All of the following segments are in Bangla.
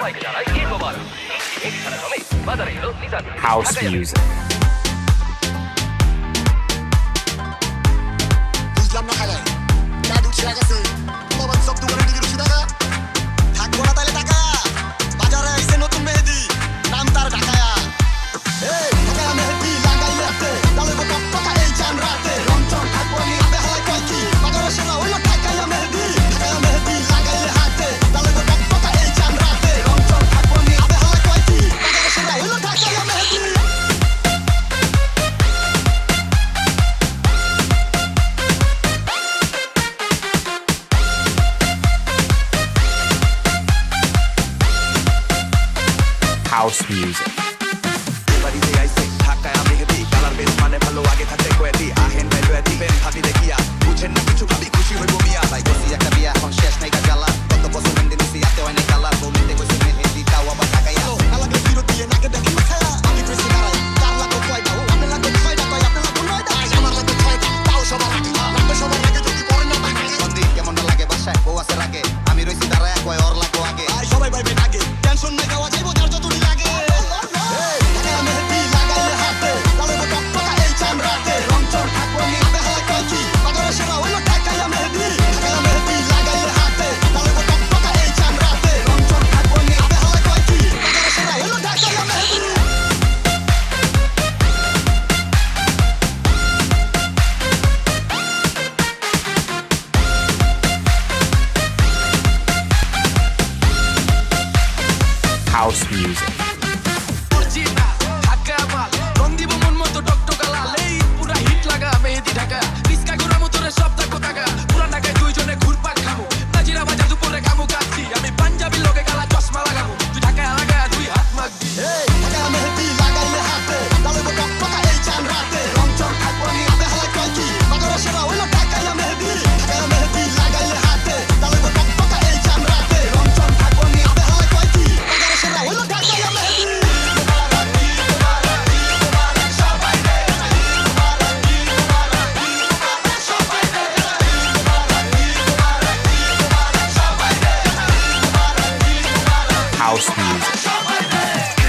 সবাইকে জানাই ঈদ মোবারক। এই খেলা সময় বাজারে এলো নিজাম House music. বুঝলাম না খালাই জাদু ছেড়ে গেছে মোবাইল সব দোকানে দিকে রুচি টাকা থাকবো না তাইলে টাকা বাজারে আইছে নতুন মেহেদি নাম তার ঢাকায়া এই ঢাকায়া মেহেদি লাগাইলে আছে তাহলে তো টাকা এই চান রাতে রংচং থাকবো নি আবে হালাই কই কি বাজারে সেরা হইলো ঢাকায়া মেহেদি লাগাইলে হাতে তাহলে তো টাকা এই চান রাতে রংচং থাকবো নি আবে হালাই কই কি বাজারে সেরা হইলো ঢাকায়া মেহেদি House music. বাড়িতে আইছে ঢাকায় মেহেদি কালার বেস মানে ভালো আগে থাকতে কয়েদি আহেন ভাই লয়ে দিবেন ভাবি দেখিয়া বুঝেন না কিছু ভাবি খুশি হইব মিয়া ভাই বসি একটা বিয়া এখন শেষ নাই জ্বালা কত বছর মেহেদি নিছি আতে হয় নাই কালার বলতে কইছে মেহেদি তাও আবার ঢাকায় আলাদা বিরো দিয়ে নাকে দেখি মাথায়া আমি কইছি দাঁড়াই চার লাখ কয়টা ও আপনি লাখ ছয়টা কয় আপনি লাখ নয়টা আমার লাখ ছয়টা তাও সবার আগে লাগবে সবার আগে যদি পড়ে না থাকে সন্ধি কেমন না লাগে বাসায় বউ আছে রাগে আমি রইছি দাঁড়ায় কয় ওর লাগো আগে আই সবাই ভাইবে আগে টেনশন নাই গাওয়া যাইবো যার যতই লাগে ঢাকায়া মেহেদি লাগাইলে হাতে তাহলে তো টাকা এই চান রাতে রংচং থাকবো নি আবে হালাই কই কি বাজারে সেরা হইলো ঢাকায়া মেহেদি লাগাইলে হাতে তাহলে তো টাকা এই চান রাতে রংচং থাকবো নি আবে হালাই কই কি বাজারে সেরা হইলো ঢাকায়া মেহেদি House music. ঢাকায়া মেহেদি লাগাইলে হাতে তাহলে তো টাকা এই চান রাতে রংচং থাকবো নি আবে হালাই কই কি বাজারে সেরা হইলো ঢাকায়া মেহেদি লাগাইলে হাতে তাহলে তো টাকা এই চান রাতে রংচং থাকবো নি আবে হালাই কই কি বাজারে সেরা হইলো ঢাকায়া মেহেদি House music.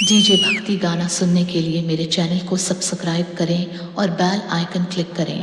डीजे भक्ति गाना सुनने के लिए मेरे चैनल को सब्सक्राइब करें और बेल आइकन क्लिक करें